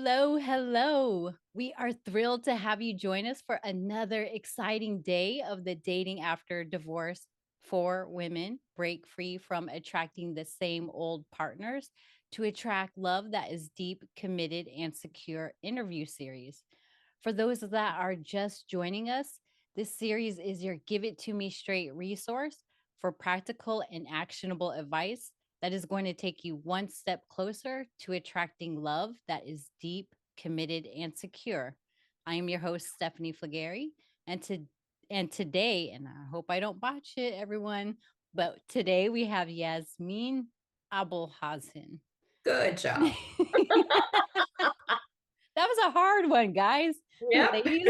Hello, hello. We are thrilled to have you join us for another exciting day of the Dating After Divorce for Women. Break free from attracting the same old partners to attract love that is deep, committed, and secure interview series. For those that are just joining us, this series is your Give It To Me Straight resource for practical and actionable advice that is going to take you one step closer to attracting love that is deep, committed, and secure. I am your host, Stephanie Flagari, and today, and I hope I don't botch it, everyone, but today we have Yasmin Abouelhassan. Good job. That was a hard one, guys. Yep. Ladies,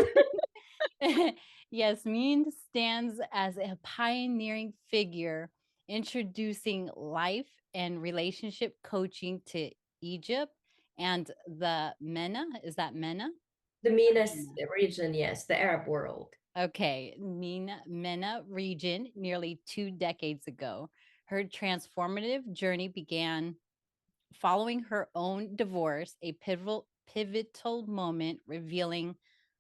Yasmin stands as a pioneering figure introducing life and relationship coaching to Egypt and the MENA. Is that MENA? The Or MENA's MENA? region, yes, the Arab world. Okay, MENA region nearly 2 decades ago. Her transformative journey began following her own divorce, a pivotal moment revealing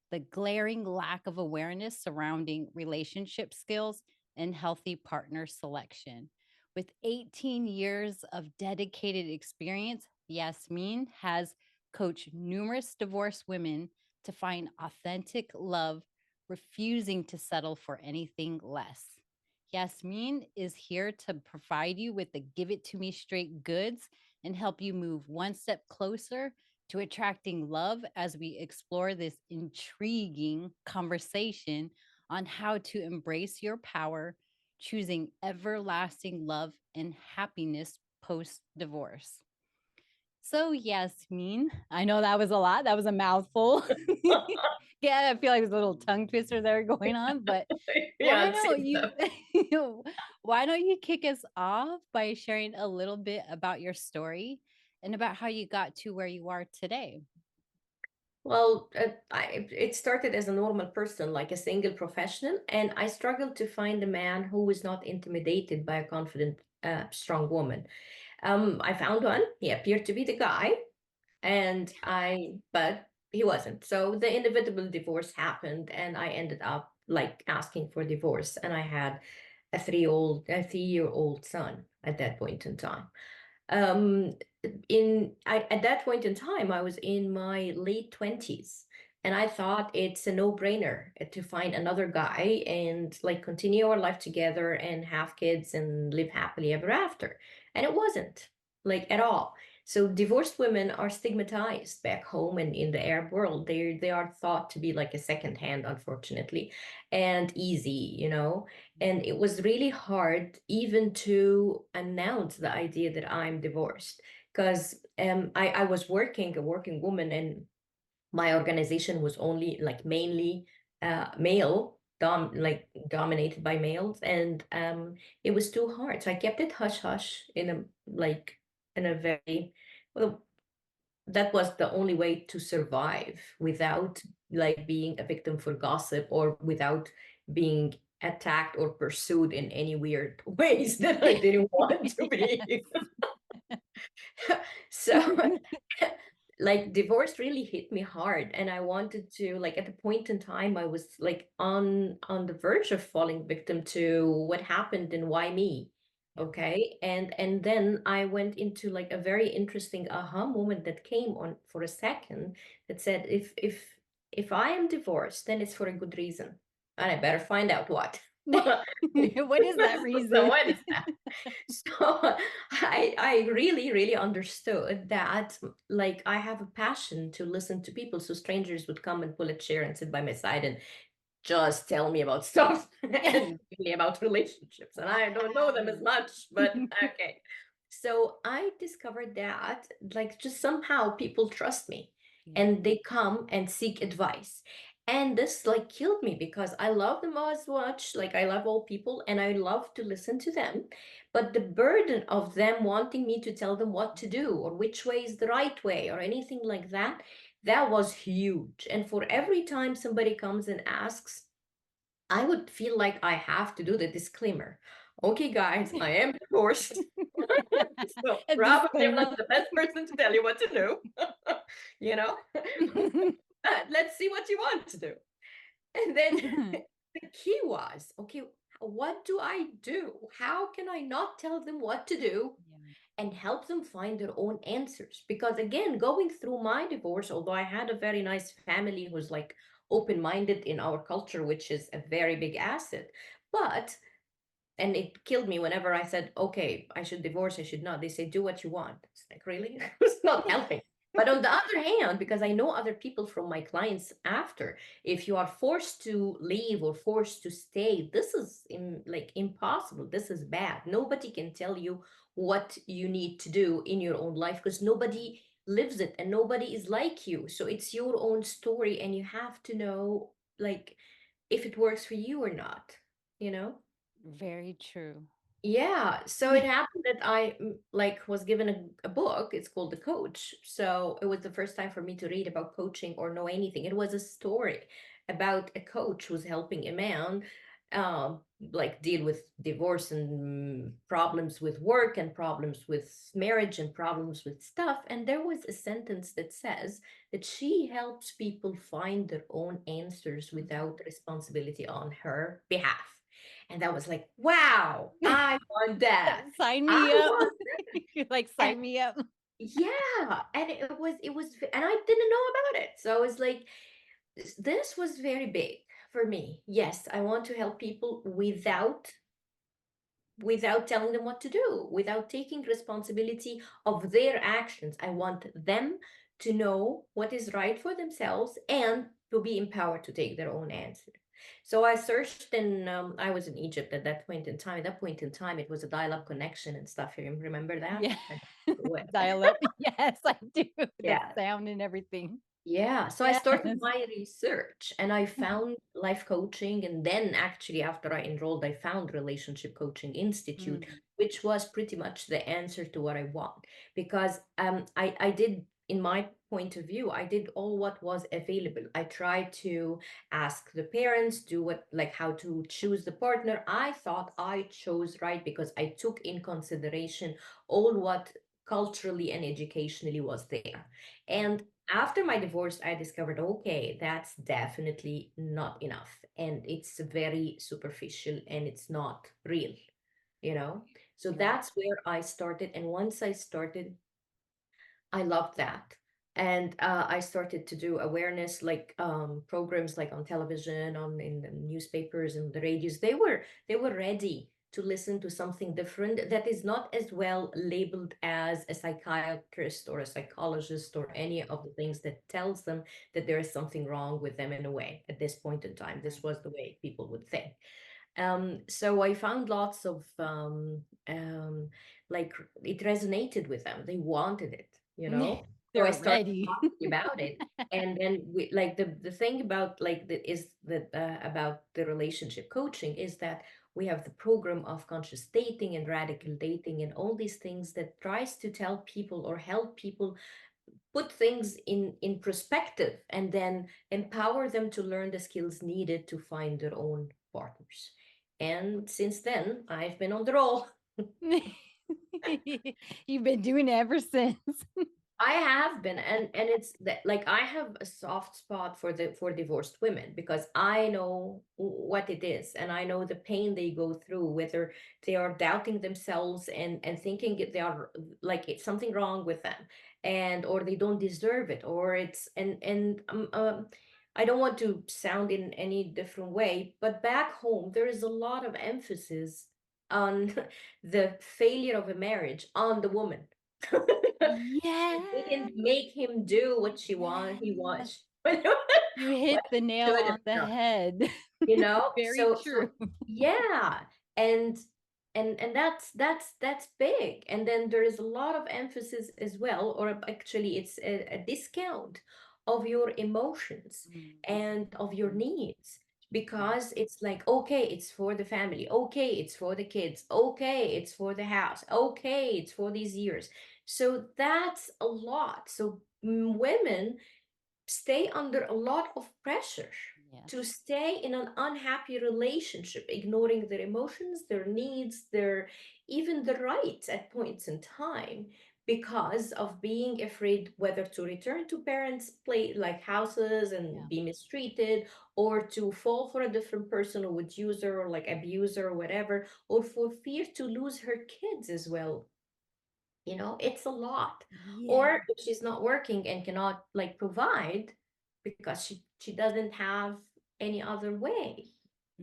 the glaring lack of awareness surrounding relationship skills and healthy partner selection. With 18 years of dedicated experience, Yasmin has coached numerous divorced women to find authentic love, refusing to settle for anything less. Yasmin is here to provide you with the give it to me straight goods and help you move one step closer to attracting love as we explore this intriguing conversation on how to embrace your power, choosing everlasting love and happiness post divorce. So, Yasmin, I know that was a lot. That was a mouthful. Yeah, I feel like there's a little tongue twister there going on, but Yeah, why it don't seems you so. why don't you kick us off by sharing a little bit about your story and about how you got to where you are today? Well, it started as a normal person, like a single professional, and I struggled to find a man who was not intimidated by a confident, strong woman. I found one. He appeared to be the guy, but he wasn't. So the inevitable divorce happened, and I ended up like asking for divorce, and I had a 3-year old son at that point in time. um at that point in time I was in my late 20s, and I thought it's a no-brainer to find another guy and like continue our life together and have kids and live happily ever after. And it wasn't, like, at all. So divorced women are stigmatized back home and in the Arab world. They are thought to be like a second hand, unfortunately, and easy, and it was really hard even to announce the idea that I'm divorced, because I was a working woman, and my organization was only like mainly dominated by males, and it was too hard. So I kept it hush hush in a very well. That was the only way to survive without like being a victim for gossip, or without being attacked or pursued in any weird ways that I didn't want to be. So like divorce really hit me hard, and I wanted to, like, at the point in time I was like on the verge of falling victim to what happened and why me. Yeah. Okay, and then I went into like a very interesting aha moment that came on for a second, that said, if I am divorced, then it's for a good reason, and I better find out what. What is that So reason? what is that? So I really, really understood that, like, I have a passion to listen to people. So strangers would come and pull a chair and sit by my side and just tell me about stuff and really about relationships. And I don't know them as Wow. much, but okay. So I discovered that, like, just somehow people trust me, Yeah. and they come and seek advice. And this like killed me, because I love them as much. Like, I love all people and I love to listen to them. But the burden of them wanting me to tell them what to do, or which way is the right way, or anything like that, that was huge. And for every time somebody comes and asks, I would feel like I have to do the disclaimer. Okay, guys, I am divorced. So A probably I'm not disclaimer. the best person to tell you what to do. You know, but let's see what you want to do. And then the key was, okay, what do I do? How can I not tell them what to do Yeah. and help them find their own answers? Because again, going through my divorce, although I had a very nice family who's like open-minded in our culture, which is a very big asset, but and it killed me whenever I said, okay, I should divorce, I should not. They say, do what you want. It's like, really? It's not helping. But on the other hand, because I know other people from my clients after, if you are forced to leave or forced to stay, this is like impossible. This is bad. Nobody can tell you what you need to do in your own life because nobody lives it and nobody is like you. So it's your own story and you have to know like if it works for you or not, you know? Very true. Yeah, so it happened that I like was given a book. It's called The Coach. So it was the first time for me to read about coaching or know anything. It was a story about a coach who's helping a man like deal with divorce and problems with work and problems with marriage and problems with stuff. And there was a sentence that says that she helps people find their own answers without responsibility on her behalf. And that was like, wow, I want that. Sign I me up. want You're like, that. And sign me up. yeah, and and I didn't know about it. So I was like, this was very big for me. Yes, I want to help people without telling them what to do, without taking responsibility of their actions. I want them to know what is right for themselves and to be empowered to take their own answer. So I searched and I was in Egypt at that point in time. At that point in time, it was a dial-up connection and stuff. You remember that? Yeah. I don't know. Dial up. Yes, I do. The Yeah. sound and everything. Yeah, so I Yes. started my research and I found life coaching. And then, actually, after I enrolled, I found Relationship Coaching Institute, Mm, which was pretty much the answer to what I want. Because I did, in my point of view, I did all what was available. I tried to ask the parents, do what, like how to choose the partner. I thought I chose right because I took in consideration all what culturally and educationally was there. mm, And after my divorce, I discovered, okay, that's definitely not enough. And it's very superficial and it's not real, you know? So yeah. that's where I started. And once I started, I loved that. And I started to do awareness like programs like on television, on in the newspapers and the radios. They were ready to listen to something different that is not as well labeled as a psychiatrist or a psychologist or any of the things that tells them that there is something wrong with them in a way at this point in time. This Right. was the way people would think. So I found lots of like it resonated with them. They wanted it, you know. So I They're started ready. talking about it, and then we like the thing about like that is that about the relationship coaching is that we have the program of conscious dating and radical dating and all these things that tries to tell people or help people put things in perspective and then empower them to learn the skills needed to find their own partners. And since then, I've been on the roll. You've been doing it ever since. I have been, and it's that like I have a soft spot for divorced women because I know what it is, and I know the pain they go through, whether they are doubting themselves and thinking they are like it's something wrong with them, and or they don't deserve it, or it's and I don't want to sound in any different way, but back home there is a lot of emphasis on the failure of a marriage on the woman. She Yes. didn't make him do what he Yes. wants, You what hit the he nail should on have the done, head. you know? Very So true. yeah, and and that's big. And then there is a lot of emphasis as well, or actually it's a discount of your emotions and of your Mhm. needs. Yeah. Because it's like, okay, it's for the family. Okay, it's for the kids. Okay, it's for the house. Okay, it's for these years. So that's a lot. So women stay under a lot of pressure. to Yes. stay in an unhappy relationship, ignoring their emotions, their needs, their even the rights at points in time, because of being afraid whether to return to parents' play like houses and Yeah. be mistreated, or to fall for a different person who would use her or like abuse her or whatever, or for fear to lose her kids as well. It's a lot. Yeah. Or if she's not working and cannot like provide because she doesn't have any other way,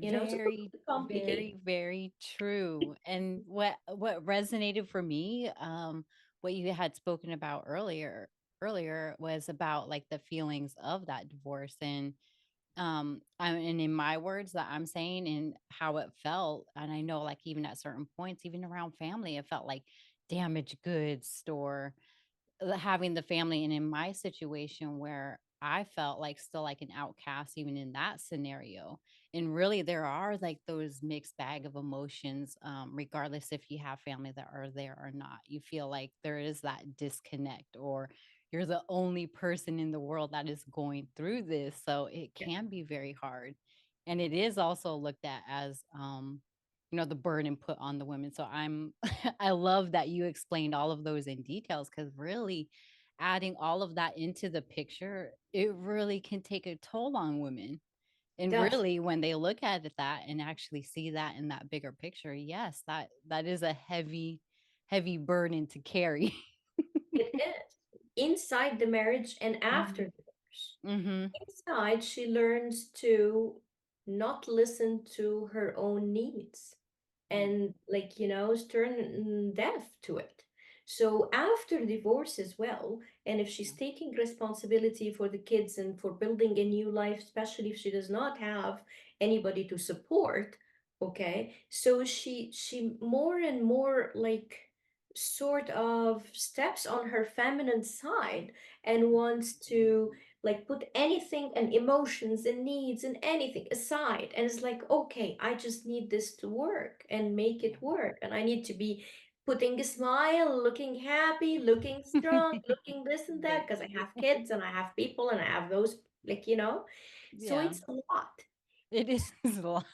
so Very, it's complicated. very, very true. And what resonated for me, what you had spoken about earlier was about like the feelings of that divorce. And and in my words that I'm saying and how it felt, and I know like even at certain points, even around family, it felt like damaged goods or having the family. And in my situation where I felt like still like an outcast even in that scenario. And really there are like those mixed bag of emotions, regardless if you have family that are there or not. You feel like there is that disconnect, or you're the only person in the world that is going through this. So it Yeah. can be very hard. And it is also looked at as the burden put on the women. So I love that you explained all of those in details, because really adding all of that into the picture, it really can take a toll on women. It And does. really when they look at that and actually see that in that bigger picture, yes, that is a heavy, heavy burden to carry. It is inside the marriage and after Mhm. divorce. Mhm. Inside, she learns to not listen to her own needs Right. and, like, turn deaf to it. So, after divorce as well, and if she's Yeah. taking responsibility for the kids and for building a new life, especially if she does not have anybody to support, okay, so she more and more like sort of steps on her feminine side and wants to like put anything and emotions and needs and anything aside, and it's like, okay, I just need this to work and make it work, and I need to be putting a smile, looking happy, looking strong, Yeah. looking this and that, because I Very. have kids and I have people and I have those, like, so Yeah. it's a lot. It is a lot.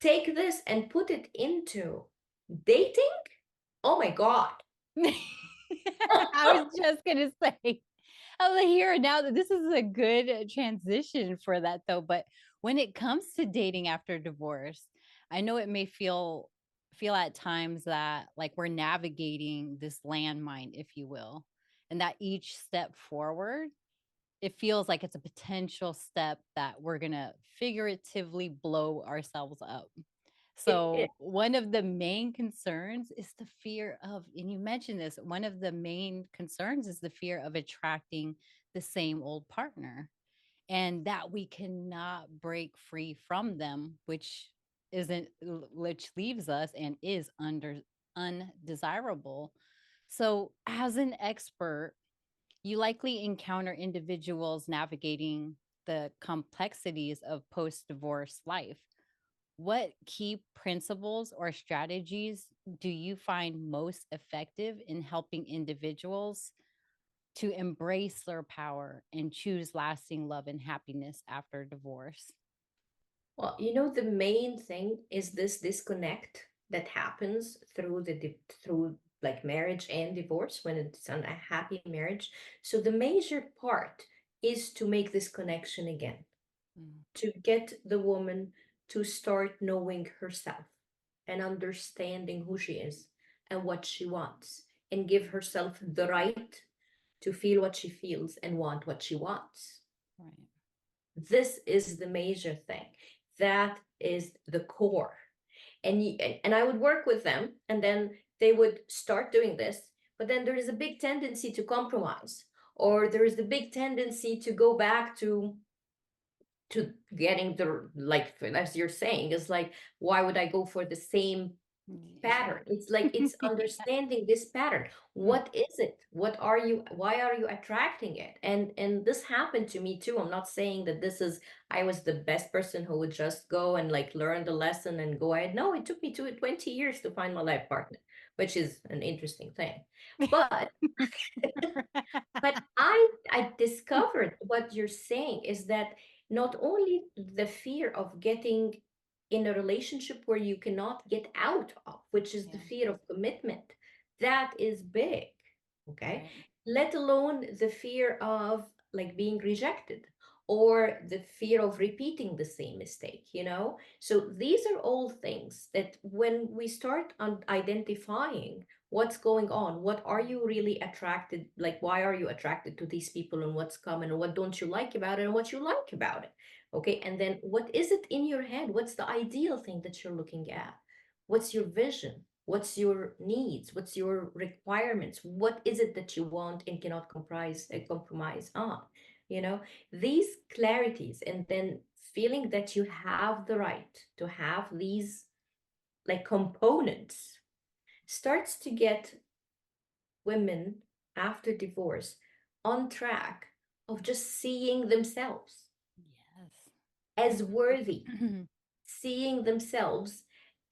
Take this and put it into dating. Oh my God. I was just gonna say, I was here now that this is a good transition for that though. But when it comes to dating after divorce, I know it may feel at times that like we're navigating this landmine, if you will, and that each step forward, it feels like it's a potential step that we're gonna figuratively blow ourselves up. It So, one of the main concerns is the fear of, and you mentioned this, one of the main concerns is the fear of attracting the same old partner, and that we cannot break free from them, which which leaves us and is undesirable. So, as an expert, you likely encounter individuals navigating the complexities of post divorce life. What key principles or strategies do you find most effective in helping individuals to embrace their power and choose lasting love and happiness after divorce? Well, the main thing is this disconnect that happens through like marriage and divorce when it's an a happy marriage. So the major part is to make this connection again, Mm. to get the woman to start knowing herself and understanding who she is and what she wants, and give herself the right to feel what she feels and want what she wants. Right. This is the major thing. That is the core. And I would work with them, and then they would start doing this, but then there is a big tendency to compromise, or there is the big tendency to go back to getting the, like, as you're saying, is like, why would I go for the same Yeah. pattern? It's like, it's Yeah. understanding this pattern. Mm. What is it? What are you, why are you attracting it? And this happened to me too. I'm not saying that this is, I was the best person who would just go and like learn the lesson and go ahead. No, it took me 20 years to find my life partner, which is an interesting thing. But but I discovered what you're saying is that not only the fear of getting in a relationship where you cannot get out of, which is the Yeah. fear of commitment. That is big, okay? Right. Let alone the fear of like being rejected or the fear of repeating the same mistake, you know? So these are all things that when we start on identifying what's going on, what are you really attracted, like why are you attracted to these people and what's common and what don't you like about it and what you like about it? Okay, and then what is it in your head? What's the ideal thing that you're looking at? What's your vision? What's your needs? What's your requirements? What is it that you want and cannot compromise on? You know, these clarities, and then feeling that you have the right to have these like components starts to get women after divorce on track of just seeing themselves Yes. as worthy, seeing themselves.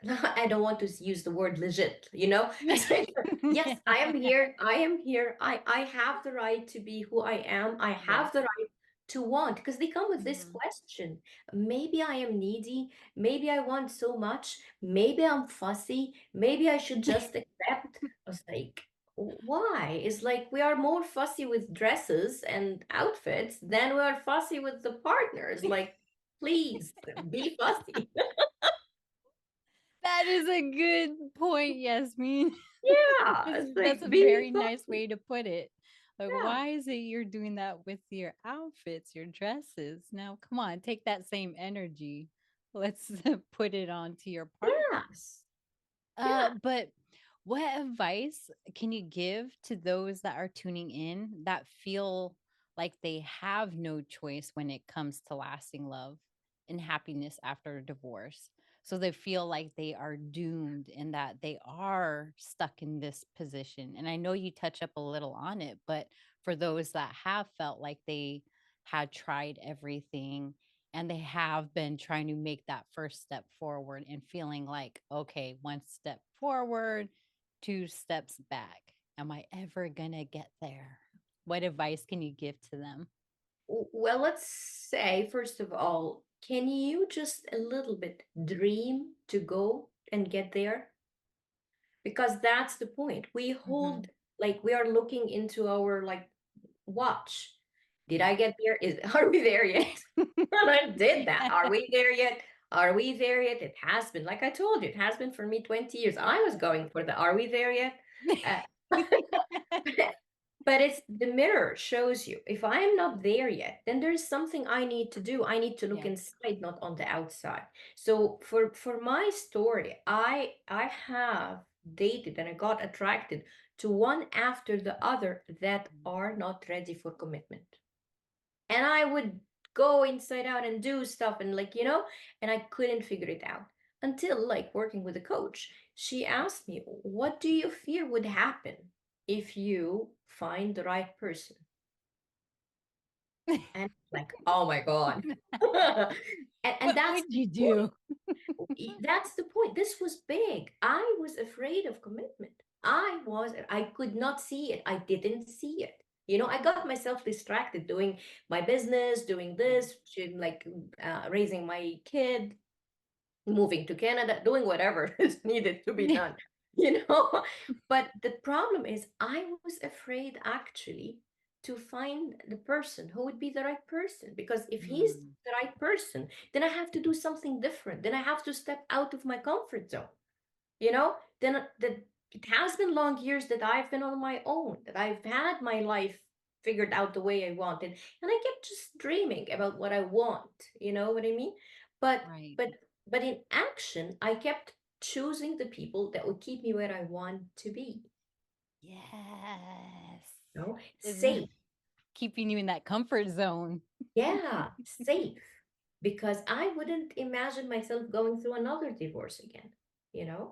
I don't want to use the word legit, you know? It's like, yes, Yeah. I am here. I am here. I have the right to be who I am. I Yes. have the right to want, because they come with this Mhm. question. Maybe I am needy. Maybe I want so much. Maybe I'm fussy. Maybe I should just accept. I was like, why? It's like we are more fussy with dresses and outfits than we are fussy with the partners. Like, please be fussy. That is a good point, Yasmin. Yeah, That's it's that's like a be very nice fussy. way to put it. Like, Yeah, why is it you're doing that with your outfits, your dresses? Now, come on, take that same energy. Let's put it on to your partner. yes, yeah. But what advice can you give to those that are tuning in that feel like they have no choice when it comes to lasting love and happiness after a divorce? So they feel like they are doomed and that they are stuck in this position. And I know you touch up a little on it, but for those that have felt like they had tried everything and they have been trying to make that first step forward and feeling like, okay, one step forward, two steps back. Am I ever going to get there? What advice can you give to them? Well, let's say, first of all, can you just a little bit dream to go and get there? Because that's the point. We hold, Hmm. like, we are looking into our, like, watch. Did I get there? Are we there yet? And I did that. Are we there yet? Are we there yet? It has been, like I told you, it has been for me 20 years. I was going for the are we there yet? Uh, but it's the mirror shows you. If I am not there yet, then there's something I need to do. I need to look Yeah. inside, not on the outside. So for my story, I have dated and I got attracted to one after the other that are not ready for commitment. And I would go inside out and do stuff and like, and I couldn't figure it out until like working with a coach. She asked me, "What do you fear would happen if you find the right person?" And like, oh my God. And What that's would the you point. do? That's the point. This was big. I was afraid of commitment. I could not see it. I didn't see it. I got myself distracted doing my business, doing Yeah. this, like raising my kid, moving to Canada, doing whatever is needed to be done, you know. But the problem is, I was afraid actually to find the person who would be the right person. Because if he's Mm, the right person, then I have to do something different. Then I have to step out of my comfort zone, then it has been long years that I've been on my own, that I've had my life figured out the way I wanted, and I kept just dreaming about what I want. You know what I mean? But right. but but in action, I kept choosing the people that would keep me where I want to be. Yes. Is Safe. keeping you in that comfort zone. Yeah, safe. Because I wouldn't imagine myself going through another divorce again,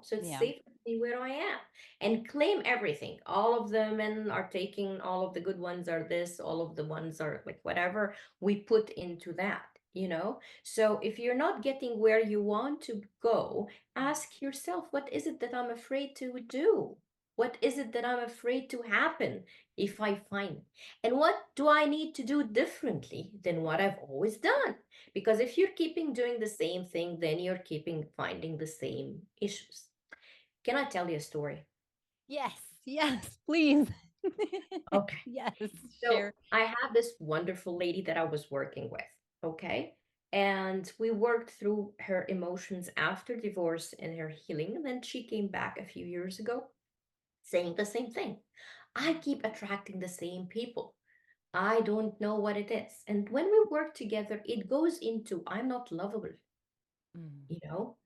So it's Yeah. safe to be where I am and claim everything. All of the men are taking, all of the good ones are this, all of the ones are like whatever we put into that. So if you're not getting where you want to go, ask yourself, what is it that I'm afraid to do? What is it that I'm afraid to happen if I find it? And what do I need to do differently than what I've always done? Because if you're keeping doing the same thing, then you're keeping finding the same issues. Can I tell you a story? Yes, yes, please. Okay. Yes, So share. I have this wonderful lady that I was working with, okay? And we worked through her emotions after divorce and her healing. And then she came back a few years ago saying the same thing. I keep attracting the same people. I don't know what it is. And when we work together, it goes into I'm not lovable, Mm, you know?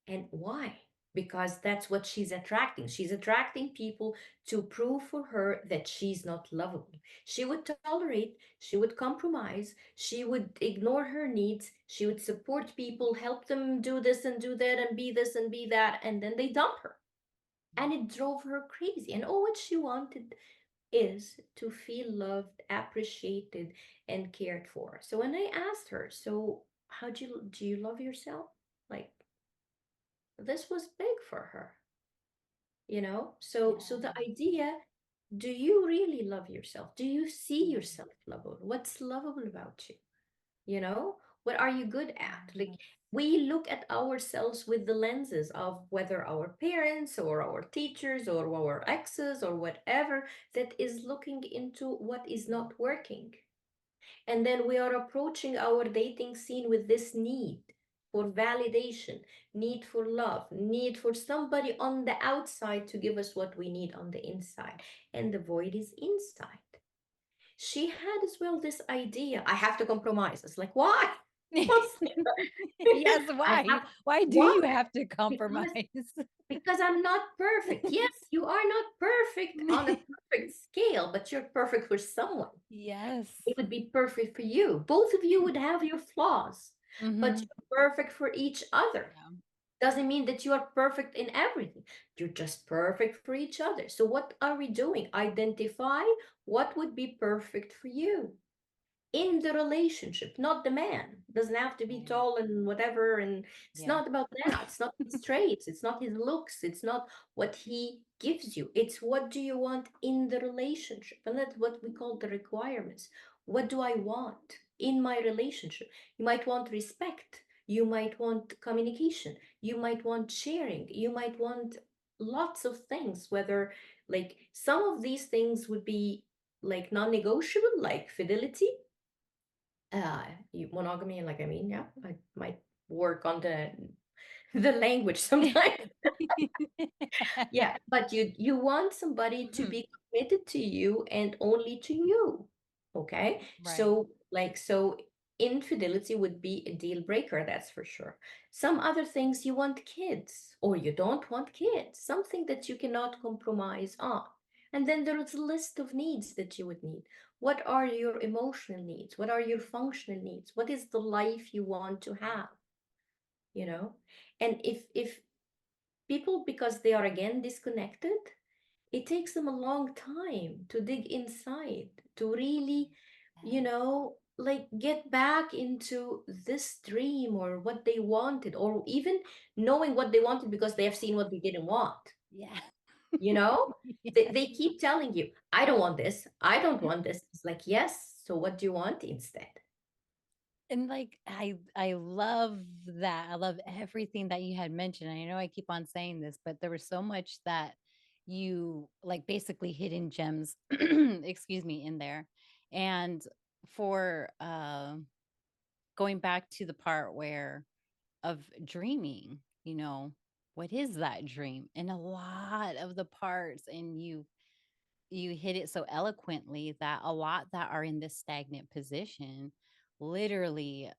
And why? Because that's what she's attracting. She's attracting people to prove for her that she's not lovable. She would tolerate, she would compromise, she would ignore her needs, she would support people, help them do this and do that and be this and be that, and then they dump her. And it drove her crazy. And all what she wanted is to feel loved, appreciated, and cared for. So when I asked her, so how do you love yourself? Like, this was big for her, you know? So the yeah. idea, do you really love yourself? Do you see yourself lovable? What's lovable about you? You know, what are you good at? Like, Yes. we look at ourselves with the lenses of whether our parents or our teachers or our exes or whatever that is looking into what is not working. And then we are approaching our dating scene with this need for validation, need for love, need for somebody on the outside to give us what we need on the inside. And the void is inside. She had as well this idea, I have to compromise. It's like, why? Yes, I why? have, Why do why? you have to compromise? Because because I'm not perfect. Yes, you are not perfect on a perfect scale, but you're perfect for someone. Yes. It would be perfect for you. Both of you would have your flaws, but Mhm. you're perfect for each other. Yeah. Doesn't mean that you are perfect in everything. You're just perfect for each other. So, what are we doing? Identify what would be perfect for you in the relationship, not the man. Doesn't have to be Right. tall and whatever. And it's Yeah. not about that. It's not his traits. It's not his looks. It's not what he gives you. It's what do you want in the relationship? And that's what we call the requirements. What do I want in my relationship? You might want respect. You might want communication. You might want sharing. You might want lots of things, whether like some of these things would be like non-negotiable, like fidelity, uh monogamy, like I mean, yeah, I might work on the language sometimes. Yeah, but you want somebody to Mhm. be committed to you and only to you. Okay? Right. So infidelity would be a deal breaker, that's for sure. Some other things, you want kids or you don't want kids, something that you cannot compromise on. And then there is a list of needs that you would need. What are your emotional needs? What are your functional needs? What is the life you want to have? You know? And if people, because they are again disconnected, it takes them a long time to dig inside, to really, like get back into this dream or what they wanted, or even knowing what they wanted because they have seen what they didn't want. Yeah. You know, Yeah. they keep telling you, I don't want this, I don't want this. It's like, yes, so what do you want instead? And like I love that. I love everything that you had mentioned. I know I keep on saying this, but there was so much that you like basically hidden gems, excuse me, in there. And for going back to the part where of dreaming, what is that dream? And a lot of the parts, and you hit it so eloquently that a lot that are in this stagnant position literally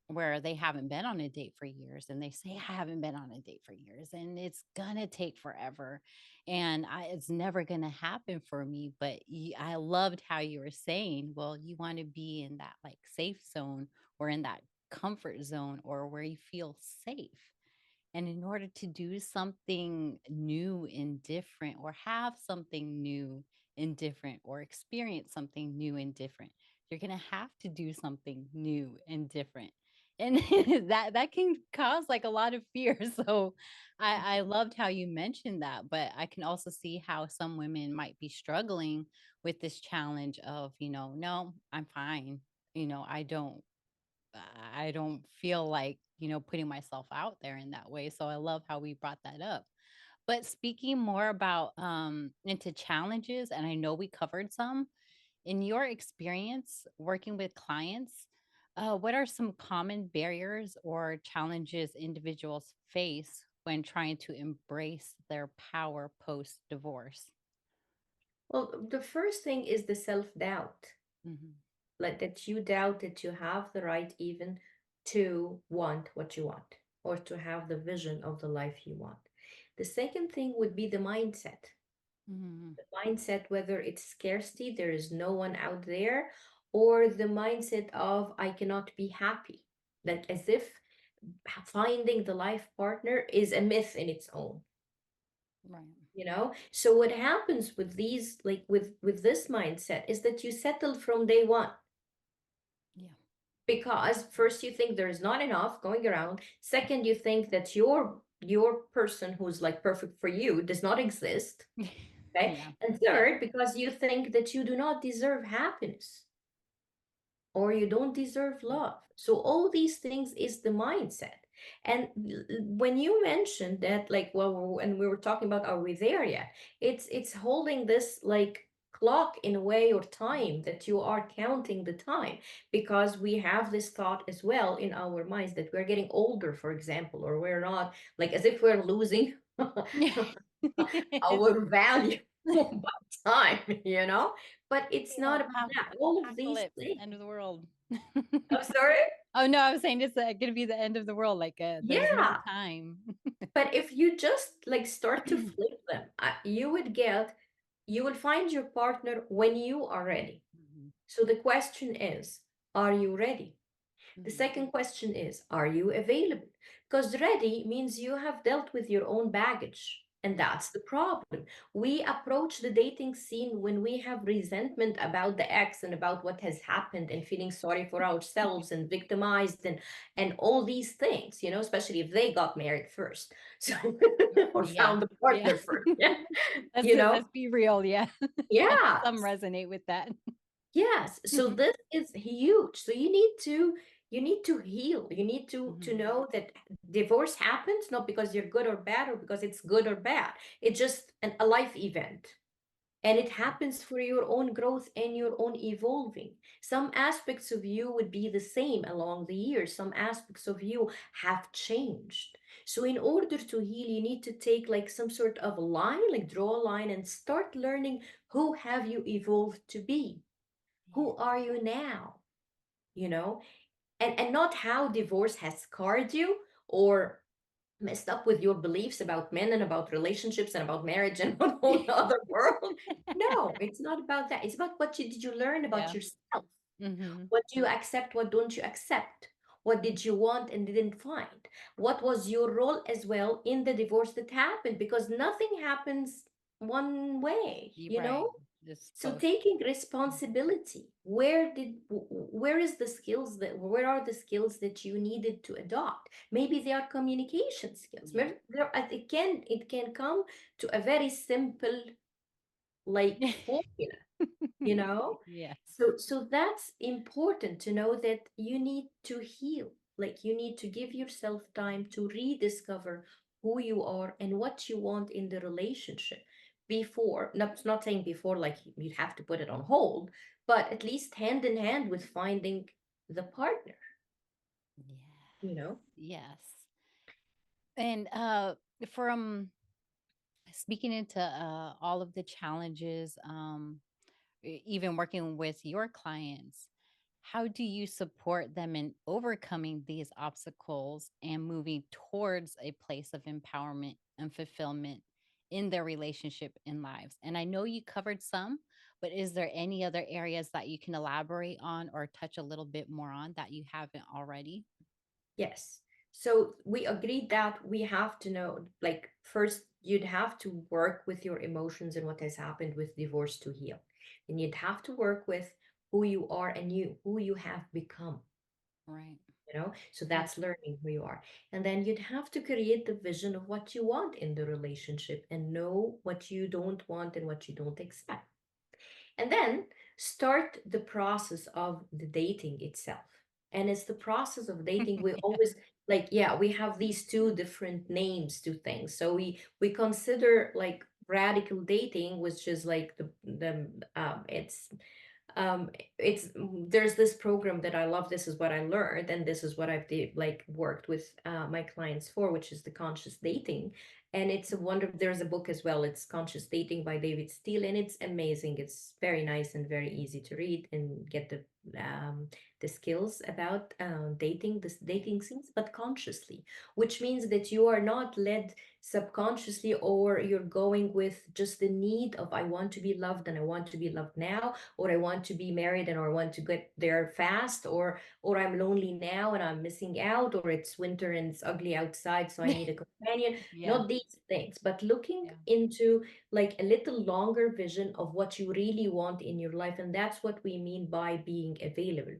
where they haven't been on a date for years and they say I haven't been on a date for years and it's gonna take forever and it's never gonna happen for me, but I loved how you were saying, well, you want to be in that like safe zone or in that comfort zone or where you feel safe. And in order to do something new and different, or have something new and different, or experience something new and different, you're going to have to do something new and different. And that can cause like a lot of fear. So I loved how you mentioned that, but I can also see how some women might be struggling with this challenge of, no, I'm fine. I don't feel like, putting myself out there in that way. So I love how we brought that up. But speaking more about into challenges, and I know we covered some, in your experience working with clients, what are some common barriers or challenges individuals face when trying to embrace their power post divorce? Well, the first thing is the self-doubt, Hmm. like that you doubt that you have the right even to want what you want or to have the vision of the life you want. The second thing would be the mindset. Hmm. The mindset, whether it's scarcity, there is no one out there, or the mindset of I cannot be happy, like as if finding the life partner is a myth in its own. Right. So what happens with these, like with this mindset, is that you settle from day one, Yeah. because first you think there's not enough going around. Second, you think that your person who's like perfect for you does not exist. Okay. Yeah. And Yeah. third, because you think that you do not deserve happiness or you don't deserve Mm. love. So all these things is the mindset. And when you mentioned that, like, well, and we were talking about, are we there yet? It's holding this like clock in a way, or time, that you are counting the time, because we have this thought as well in our minds that we're getting older, for example, or we're not, like as if we're losing our value by time. But it's not Yeah, about that. All of these apocalypse, things. end of the world. I'm sorry? Oh no, I was saying it's gonna be the end of the world. Like there's no Yeah. time. But if you just like start to flip them, you will find your partner when you are ready. Mhm, So the question is, are you ready? The mhm. second question is, are you available? Because ready means you have dealt with your own baggage. And Yeah. that's the problem. We approach the dating scene when we have resentment about the ex and about what has happened, and feeling sorry for ourselves and victimized, and all these things, especially if they got married first. So or Yeah. found a Yeah. partner first. Yeah. Let's You know? let's be real. Yeah. I think Yeah. some resonate with that. Yes, so this is huge. So you need to heal. You need to Mhm. know that divorce happens not because you're good or bad, or because it's good or bad. It's just a life event. And it happens for your own growth and your own evolving. Some aspects of you would be the same along the years. Some aspects of you have changed. So in order to heal, you need to take like some sort of line, like draw a line and start learning, who have you evolved to be? Yeah. Who are you now? you know and not how divorce has scarred you or messed up with your beliefs about men and about relationships and about marriage and a whole other world. No, it's not about that. It's about what did you learn about Yeah. yourself. Mhm. What do you accept? What don't you accept? What did you want and didn't find? What was your role as well in the divorce that happened? Because nothing happens one way, You're you right. know? This So both. taking responsibility, where are the skills that you needed to adopt? Maybe they are communication skills. Yeah. Maybe it can come to a very simple like formula, you know Yes. so that's important to know, that you need to heal, like you need to give yourself time to rediscover who you are and what you want in the relationship, before, not saying before like you have to put it on hold, but at least hand in hand with finding the partner you Yes. know Yes. And from speaking into all of the challenges, even working with your clients, how do you support them in overcoming these obstacles and moving towards a place of empowerment and fulfillment in their relationship and lives? And I know you covered some, but is there any other areas that you can elaborate on or touch a little bit more on that you haven't already? Yes. So we agreed that we have to know, like, first, you'd have to work with your emotions and what has happened with divorce to heal. And you'd have to work with who you are and who you have become. Right. So Yeah. that's learning who you are. And then you'd have to create the vision of what you want in the relationship and know what you don't want and what you don't expect. And then start the process of the dating itself. And it's the process of dating. We Yeah. always like, yeah, we have these two different names to things. So we consider like radical dating, which is like the um it's there's this program that I love. This is what I learned, and this is what I've like worked with my clients for, which is the conscious dating. And it's a wonder. There's a book as well. It's Conscious Dating by David Steele, and it's amazing. It's very nice and very easy to read and get the skills about dating, this dating things, but consciously, which means that you are not led subconsciously, or you're going with just the need of, I want to be loved and I want to be loved now, or I want to be married and or I want to get there fast, or I'm lonely now and I'm missing out, or it's winter and it's ugly outside, so I need a companion. Yeah. Not these things, but looking Yeah. into like a little longer vision of what you really want in your life. And that's what we mean by being available.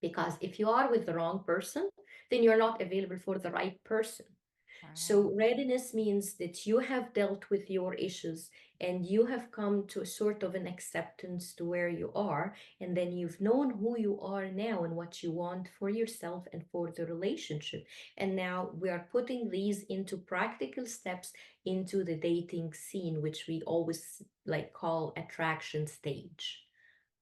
Because if you are with the wrong person, then you're not available for the right person. Right. So readiness means that you have dealt with your issues and you have come to a sort of an acceptance to where you are. And then you've known who you are now and what you want for yourself and for the relationship. And now we are putting these into practical steps into the dating scene, which we always like call attraction stage.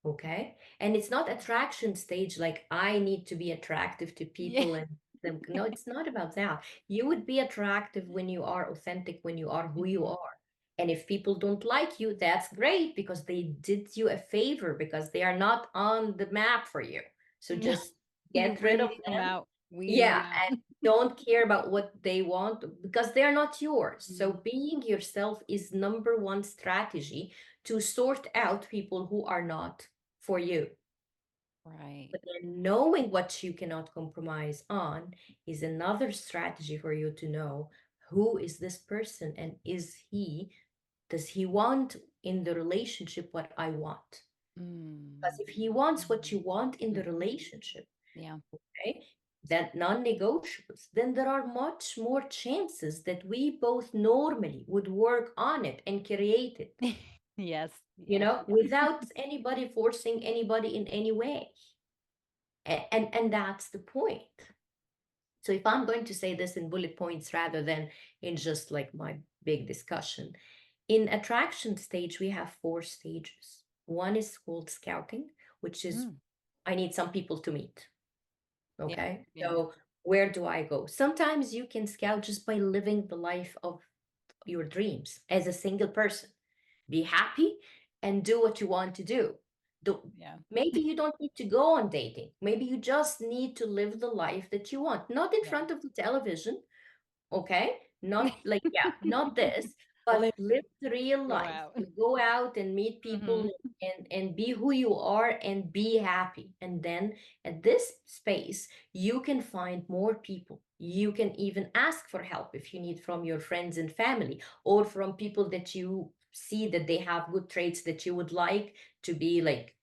Okay. And it's not attraction stage like I need to be attractive to Yeah. people and them. No, it's not about that. You would be attractive when you are authentic, when you are who you Hmm. are. And if people don't like you, that's great because they did you a favor because they are not on the map for you. So No, just you're get rid of weeding them them. out. Weeding them Yeah. out. And don't care about what they want because they're not yours. So Mm. being yourself is number one strategy to sort out people who are not for you. Right. But then knowing what you cannot compromise on is another strategy for you to know who is this person and does he want in the relationship what I want? Because Mm. if he wants what you Mm. want in the Mhm. relationship, Yeah. okay, that non-negotiables, then there are much more chances that we both normally would work on it and create it, Yes. Yes. without anybody forcing anybody in any way. And that's the point. So if I'm going to say this in bullet points rather than in just like my big discussion, in attraction stage, we have four stages. One is called scouting, which is Mm. I need some people to meet. Yeah. Okay. Yeah. So where do I go? Sometimes you can scout just by living the life of your dreams as a single person. Be happy and do what you want to do. Do Yeah. Maybe you don't need to go on dating. Maybe you just need to live the life that you want, not in Yeah. front of the television, okay? Not like, yeah, not this, Live, but live the real go life. out. Go out and meet people Hmm. and be who you are and be happy. And then at this space, you can find more people. You can even ask for help if you need from your friends and family or from people that you see that they have good traits that you would like to be like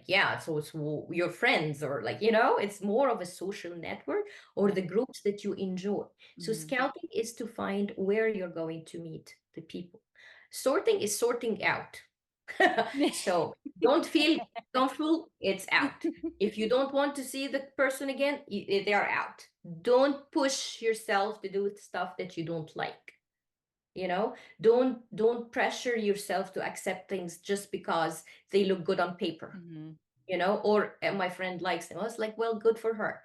yeah, so it's your friends or like it's more of a social network or Yeah. the groups that you enjoy. So Hmm. scouting is to find where you're going to meet the people. Sorting is sorting out. So don't feel comfortable, it's out. If you don't want to see the person again, they are out. Don't push yourself to do stuff that you don't like. Don't pressure yourself to accept things just because they look good on paper, Hmm. or my friend likes them. I was like, well, good for her.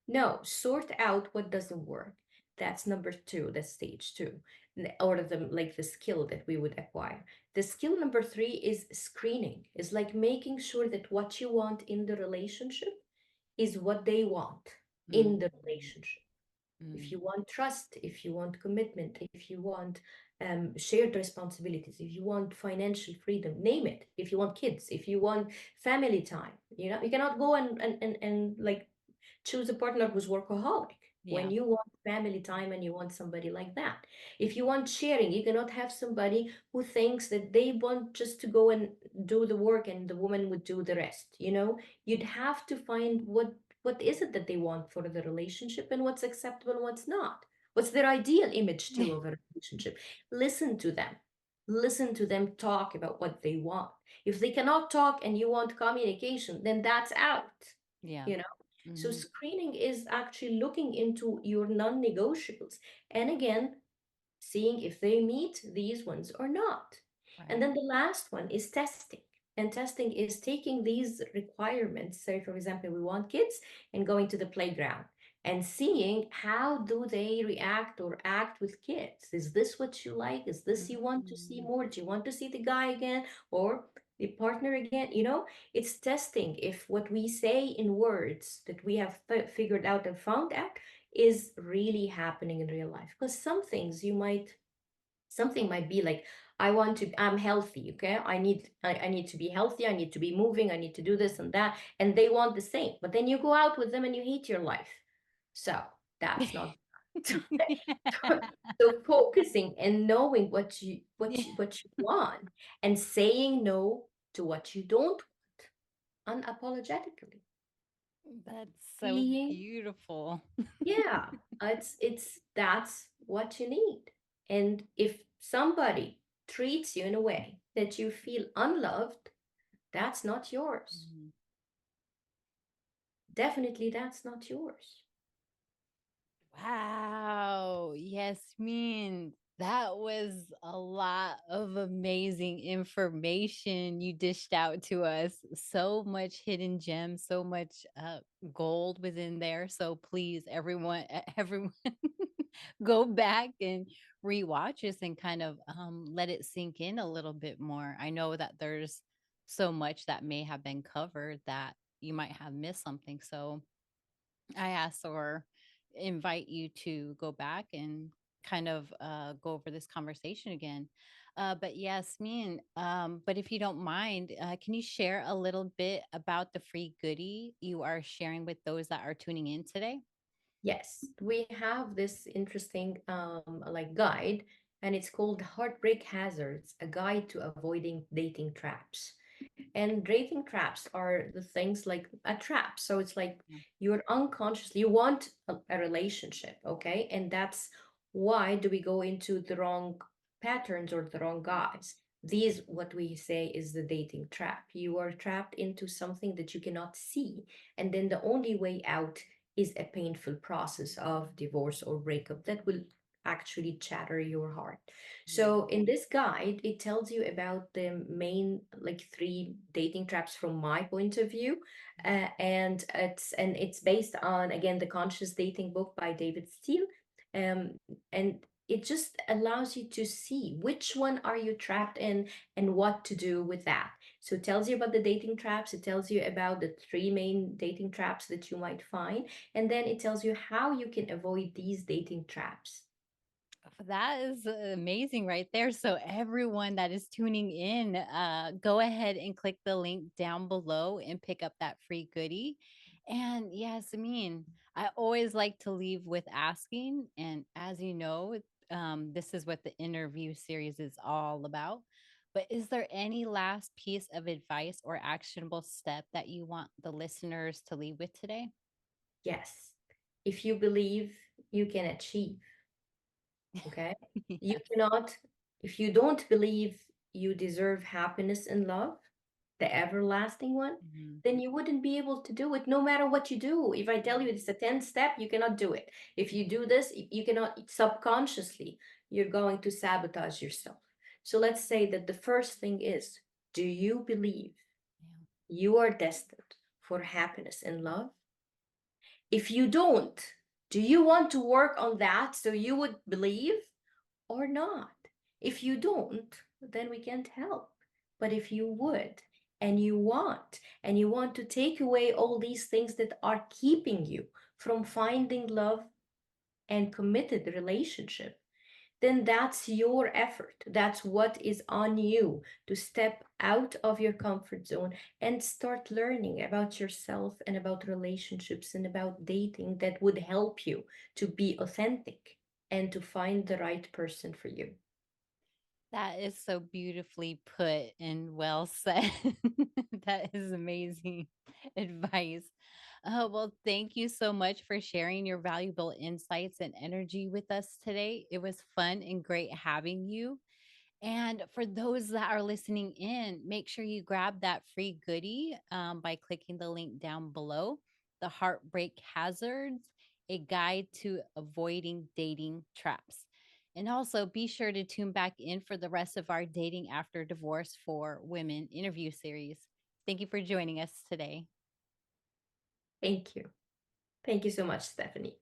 No, sort out what doesn't work. That's number two, that's stage two, or the skill that we would acquire. The skill number three is screening, is like making sure that what you want in the relationship is what they want in the relationship. If you want trust, if you want commitment, if you want shared responsibilities, if you want financial freedom, name it. If you want kids, if you want family time, you cannot go and like choose a partner who's workaholic when Yeah. you want family time and you want somebody like that. If you want sharing, you cannot have somebody who thinks that they want just to go and do the work and the woman would do the rest. You'd have to find what is it that they want for the relationship and what's acceptable and what's not. What's their ideal image too of a relationship? Listen to them. Listen to them talk about what they want. If they cannot talk and you want communication, then that's out, Yeah. you know? So Hmm. screening is actually looking into your non-negotiables. And again, seeing if they meet these ones or not. And Right. then the last one is testing. And testing is taking these requirements. Say, for example, we want kids and going to the playground and seeing how do they react or act with kids. Is this what you like? Is this you want to see Mm. more? Do you want to see the guy again or the partner again? It's testing if what we say in words that we have figured out and found out is really happening in real life. Because something might be like, I'm healthy, okay? I need to be healthy, I need to be moving, I need to do this and that, and they want the same. But then you go out with them and you hate your life. So that's not so, so focusing and knowing what you want and saying no to what you don't want unapologetically. That's so Being beautiful. Yeah, it's that's what you need. And if somebody treats you in a way that you feel unloved, that's not yours. Mhm. Definitely that's not yours. Wow. Yasmin, that was a lot of amazing information you dished out to us. So much hidden gems, so much gold within there. So please, everyone, go back and rewatch this and kind of let it sink in a little bit more. I know that there's so much that may have been covered that you might have missed something. So I ask or invite you to go back and kind of go over this conversation again. But Yasmin, but if you don't mind, can you share a little bit about the free goodie you are sharing with those that are tuning in today? Yes, we have this interesting like guide, and it's called Heartbreak Hazards, a guide to avoiding dating traps. And dating traps are the things like a trap. So it's like Yeah. you're unconsciously, you want a relationship, okay? And that's why do we go into the wrong patterns or the wrong guys? These, what we say is the dating trap. You are trapped into something that you cannot see. And then the only way out is a painful process of divorce or breakup that will actually shatter your heart. Yeah. So in this guide, it tells you about the main like three dating traps from my point of view, and it's based on again the Conscious Dating book by David Steele, and it just allows you to see which one are you trapped in and what to do with that. So it tells you about the dating traps. It tells you about the three main dating traps that you might find, and then it tells you how you can avoid these dating traps. That is amazing right there. So everyone that is tuning in, go ahead and click the link down below and pick up that free goodie. And yes, I mean, I always like to leave with asking. And as you know, this is what the interview series is all about. But is there any last piece of advice or actionable step that you want the listeners to leave with today? Yes. If you believe, you can achieve. Okay. You Yes. cannot, if you don't believe you deserve happiness and love, the everlasting one, Mhm. then you wouldn't be able to do it no matter what you do. If I tell you it's a 10 step, you cannot do it. If you do this, you cannot subconsciously, you're going to sabotage yourself. So let's say that the first thing is, do you believe Yeah. you are destined for happiness and love? If you don't, do you want to work on that so you would believe or not? If you don't, then we can't help. But if you would, and you want to take away all these things that are keeping you from finding love and committed relationship, then that's your effort. That's what is on you to step out of your comfort zone and start learning about yourself and about relationships and about dating that would help you to be authentic and to find the right person for you. That is so beautifully put and well said. That is amazing advice. Oh, well, thank you so much for sharing your valuable insights and energy with us today. It was fun and great having you. And for those that are listening in, make sure you grab that free goodie by clicking the link down below, The Heartbreak Hazards, a guide to avoiding dating traps. And also be sure to tune back in for the rest of our Dating After Divorce for Women interview series. Thank you for joining us today. Thank you. Thank you so much, Stephanie.